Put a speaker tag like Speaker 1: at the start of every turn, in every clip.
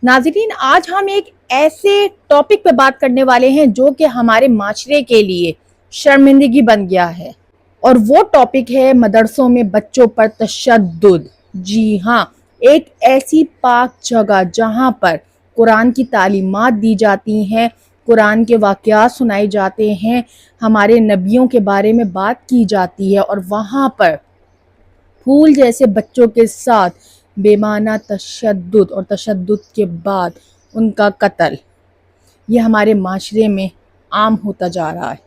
Speaker 1: नाज़रीन, आज हम एक ऐसे टॉपिक पे बात करने वाले हैं जो कि हमारे माशरे के लिए शर्मिंदगी बन गया है, और वो टॉपिक है मदरसों में बच्चों पर तशद्दुद। जी हाँ, एक ऐसी पाक जगह जहाँ पर कुरान की तालीमात दी जाती हैं, कुरान के वाक़यात सुनाए जाते हैं, हमारे नबियों के बारे में बात की जाती है, और वहाँ पर फूल जैसे बच्चों के साथ बेमाना तशद्दुद और तशद्दुद के बाद उनका कत्ल, ये हमारे माशरे में आम होता जा रहा है।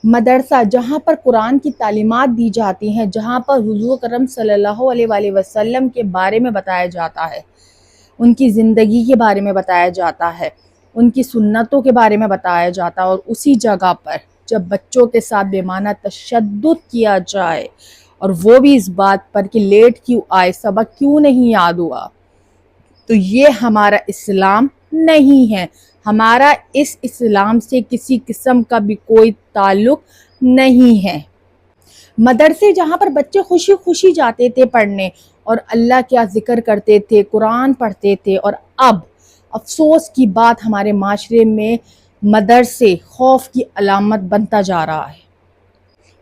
Speaker 1: मदरसा जहाँ पर कुरान की तालीमात दी जाती हैं, जहाँ पर हुज़ूर करम सल्लल्लाहु अलैहि वसल्लम के बारे में बताया जाता है, उनकी ज़िंदगी के बारे में बताया जाता है, उनकी सुन्नतों के बारे में बताया जाता है, और उसी जगह पर जब बच्चों के साथ बेमाना तशद्दुद किया जाए, और वो भी इस बात पर कि लेट क्यों आए, सबक क्यों नहीं याद हुआ, तो ये हमारा इस्लाम नहीं है। हमारा इस इस्लाम से किसी किस्म का भी कोई ताल्लुक नहीं है। मदरसे जहाँ पर बच्चे खुशी खुशी जाते थे पढ़ने और अल्लाह का ज़िक्र करते थे, कुरान पढ़ते थे, और अब अफसोस की बात, हमारे माशरे में मदरसे खौफ की अलामत बनता जा रहा है।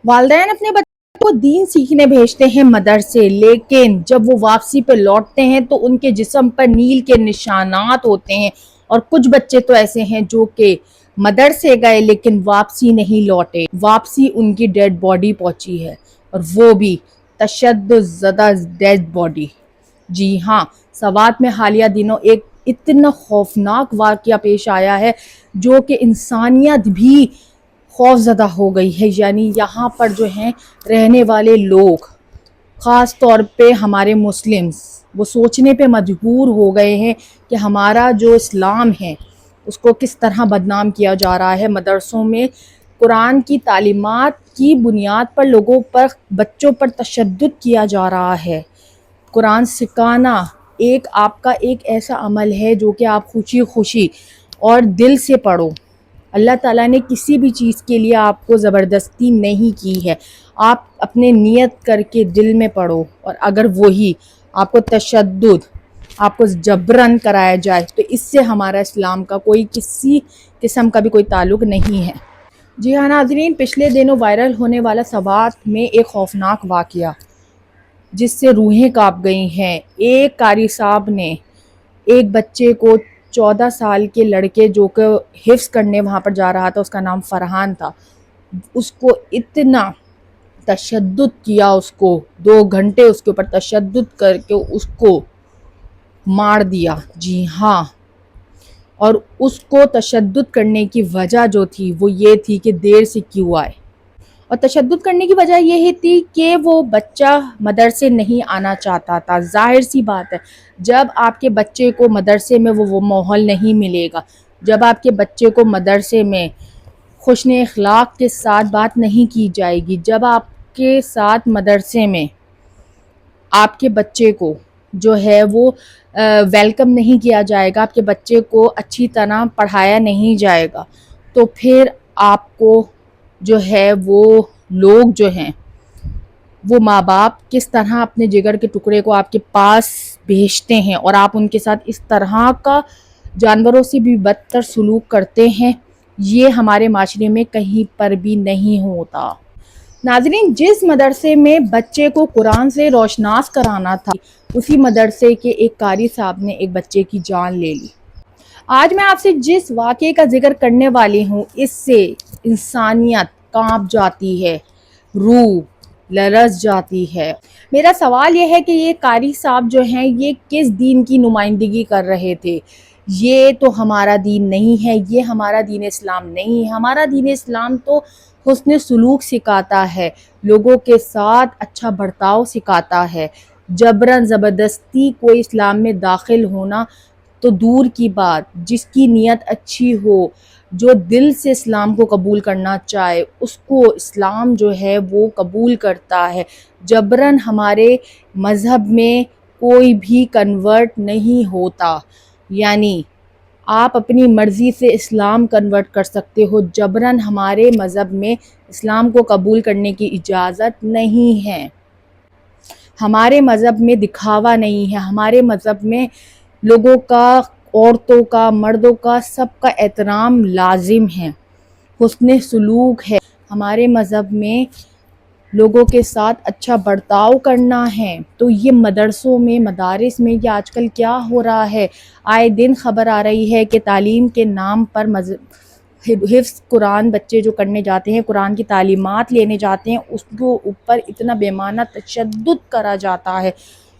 Speaker 1: वालिदैन अपने बच्चों को दीन सीखने भेजते हैं मदरसे, लेकिन जब वो वापसी पे लौटते हैं तो उनके जिस्म पर नील के निशानात होते हैं, और कुछ बच्चे तो ऐसे हैं जो कि मदरसे गए लेकिन वापसी नहीं लौटे, वापसी उनकी डेड बॉडी पहुंची है, और वो भी तशद्दुद ज़दा डेड बॉडी। जी हाँ, सवात में हालिया दिनों एक इतना खौफनाक वाक़या पेश आया है जो कि इंसानियत भी खौफज़दा हो गई है। यानी यहाँ पर जो हैं रहने वाले लोग, ख़ास तौर पे हमारे मुस्लिम्स, वो सोचने पे मजबूर हो गए हैं कि हमारा जो इस्लाम है उसको किस तरह बदनाम किया जा रहा है। मदरसों में कुरान की तालीमात की बुनियाद पर लोगों पर, बच्चों पर तशद्दुद किया जा रहा है। कुरान सिखाना एक आपका एक ऐसा अमल है जो कि आप खुशी खुशी और दिल से पढ़ो। अल्लाह ताला ने किसी भी चीज़ के लिए आपको ज़बरदस्ती नहीं की है, आप अपने नियत करके दिल में पढ़ो, और अगर वही आपको तशद्दुद, आपको जबरन कराया जाए, तो इससे हमारा इस्लाम का कोई किसी किस्म का भी कोई ताल्लुक़ नहीं है। जी हाँ नाज़रीन, पिछले दिनों वायरल होने वाला सवात में एक खौफनाक वाक़या जिससे रूहें काँप गई हैं। एक कारी साहब ने एक बच्चे को, 14 साल के लड़के जो कि हिफ्ज़ करने वहाँ पर जा रहा था, उसका नाम फ़रहान था, उसको इतना तशद्दुद किया, उसको 2 घंटे उसके ऊपर तशद्दुद करके उसको मार दिया। जी हाँ, और उसको तशद्दुद करने की वजह जो थी वो ये थी कि देर से क्यों आए, और तशद्दुद करने की वजह यही थी कि वो बच्चा मदरसे नहीं आना चाहता था। ज़ाहिर सी बात है, जब आपके बच्चे को मदरसे में वो माहौल नहीं मिलेगा, जब आपके बच्चे को मदरसे में खुशने अखलाक के साथ बात नहीं की जाएगी, जब आपके साथ मदरसे में आपके बच्चे को जो है वो वेलकम नहीं किया जाएगा, आपके बच्चे को अच्छी तरह पढ़ाया नहीं जाएगा, तो फिर आपको जो है वो लोग जो हैं, वो माँ बाप किस तरह अपने जिगर के टुकड़े को आपके पास भेजते हैं, और आप उनके साथ इस तरह का जानवरों से भी बदतर सलूक करते हैं, ये हमारे माशरे में कहीं पर भी नहीं होता। नाज़रीन, जिस मदरसे में बच्चे को कुरान से रोशनास कराना था, उसी मदरसे के एक कारी साहब ने एक बच्चे की जान ले ली। आज मैं आपसे जिस वाक़े का जिक्र करने वाली हूँ, इससे इंसानियत कांप जाती है, रूह लरज़ जाती है। मेरा सवाल यह है कि ये कारी साहब जो हैं, ये किस दीन की नुमाइंदगी कर रहे थे? ये तो हमारा दीन नहीं है, ये हमारा दीन इस्लाम नहीं है। हमारा दीन इस्लाम तो हुस्न सलूक सिखाता है, लोगों के साथ अच्छा बर्ताव सिखाता है। जबरन ज़बरदस्ती कोई इस्लाम में दाखिल होना तो दूर की बात, जिसकी नीयत अच्छी हो, जो दिल से इस्लाम को कबूल करना चाहे, उसको इस्लाम जो है वो कबूल करता है। जबरन हमारे मज़हब में कोई भी कन्वर्ट नहीं होता, यानी आप अपनी मर्ज़ी से इस्लाम कन्वर्ट कर सकते हो, जबरन हमारे मज़हब में इस्लाम को कबूल करने की इजाज़त नहीं है। हमारे मज़हब में दिखावा नहीं है, हमारे मज़हब में लोगों का عورتوں کا، مردوں کا، سب کا احترام لازم ہے، حسن سلوک ہے۔ ہمارے مذہب میں لوگوں کے ساتھ اچھا برتاؤ کرنا ہے۔ تو یہ مدرسوں میں، مدارس میں یہ آج کل کیا ہو رہا ہے؟ آئے دن خبر آ رہی ہے کہ تعلیم کے نام پر حفظ قرآن بچے جو کرنے جاتے ہیں، قرآن کی تعلیمات لینے جاتے ہیں، اس کے اوپر اتنا بیمانہ تشدد کرا جاتا ہے،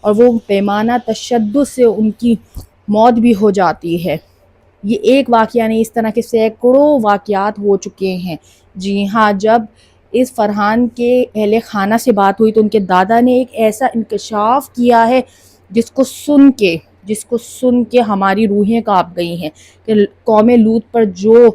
Speaker 1: اور وہ بیمانہ تشدد سے ان کی موت بھی ہو جاتی ہے۔ یہ ایک واقعہ نہیں، اس طرح کے سینکڑوں واقعات ہو چکے ہیں۔ جی ہاں، جب اس فرحان کے اہل خانہ سے بات ہوئی تو ان کے دادا نے ایک ایسا انکشاف کیا ہے جس کو سن کے ہماری روحیں کانپ گئی ہیں، کہ قوم لوط پر جو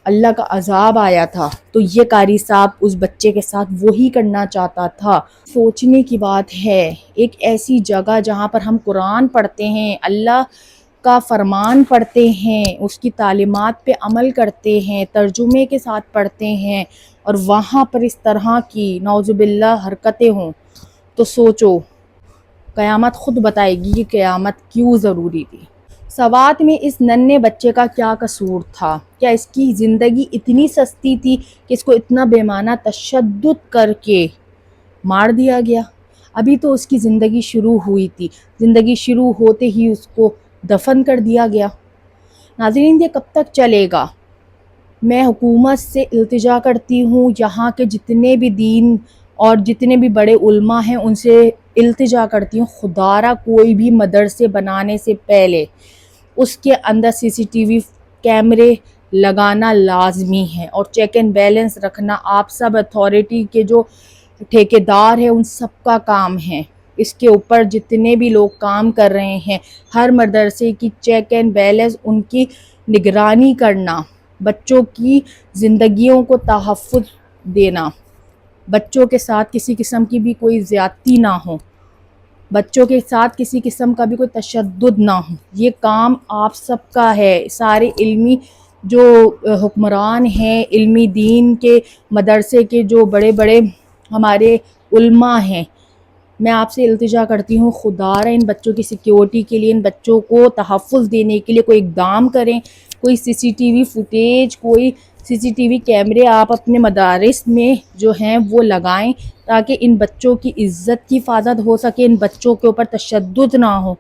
Speaker 1: اللہ کا عذاب آیا تھا، تو یہ قاری صاحب اس بچے کے ساتھ وہی کرنا چاہتا تھا۔ سوچنے کی بات ہے، ایک ایسی جگہ جہاں پر ہم قرآن پڑھتے ہیں، اللہ کا فرمان پڑھتے ہیں، اس کی تعلیمات پہ عمل کرتے ہیں، ترجمے کے ساتھ پڑھتے ہیں، اور وہاں پر اس طرح کی نعوذ باللہ حرکتیں ہوں، تو سوچو قیامت خود بتائے گی کہ قیامت کیوں ضروری تھی۔ سوات میں اس ننھے بچے کا کیا قصور تھا؟ کیا اس کی زندگی اتنی سستی تھی کہ اس کو اتنا بیمانہ تشدد کر کے مار دیا گیا؟ ابھی تو اس کی زندگی شروع ہوئی تھی، زندگی شروع ہوتے ہی اس کو دفن کر دیا گیا۔ ناظرین، یہ کب تک چلے گا؟ میں حکومت سے التجا کرتی ہوں، یہاں کے جتنے بھی دین اور جتنے بھی بڑے علماء ہیں ان سے التجا کرتی ہوں، خدارا کوئی بھی مدرسے بنانے سے پہلے اس کے اندر سی سی ٹی وی کیمرے لگانا لازمی ہے، اور چیک اینڈ بیلنس رکھنا آپ سب اتھارٹی کے جو ٹھیکیدار ہیں ان سب کا کام ہے۔ اس کے اوپر جتنے بھی لوگ کام کر رہے ہیں، ہر مدرسے کی چیک اینڈ بیلنس، ان کی نگرانی کرنا، بچوں کی زندگیوں کو تحفظ دینا، بچوں کے ساتھ کسی قسم کی بھی کوئی زیادتی نہ ہو، بچوں کے ساتھ کسی قسم کا بھی کوئی تشدد نہ ہو، یہ کام آپ سب کا ہے۔ سارے علمی جو حکمران ہیں، علمی دین کے مدرسے کے جو بڑے بڑے ہمارے علماء ہیں، میں آپ سے التجا کرتی ہوں، خدارا ان بچوں کی سیکیورٹی کے لیے، ان بچوں کو تحفظ دینے کے لیے کوئی اقدام کریں، کوئی سی سی ٹی وی فوٹیج، کوئی سی سی ٹی وی کیمرے آپ اپنے مدارس میں جو ہیں وہ لگائیں، تاکہ ان بچوں کی عزت کی حفاظت ہو سکے، ان بچوں کے اوپر تشدد نہ ہو۔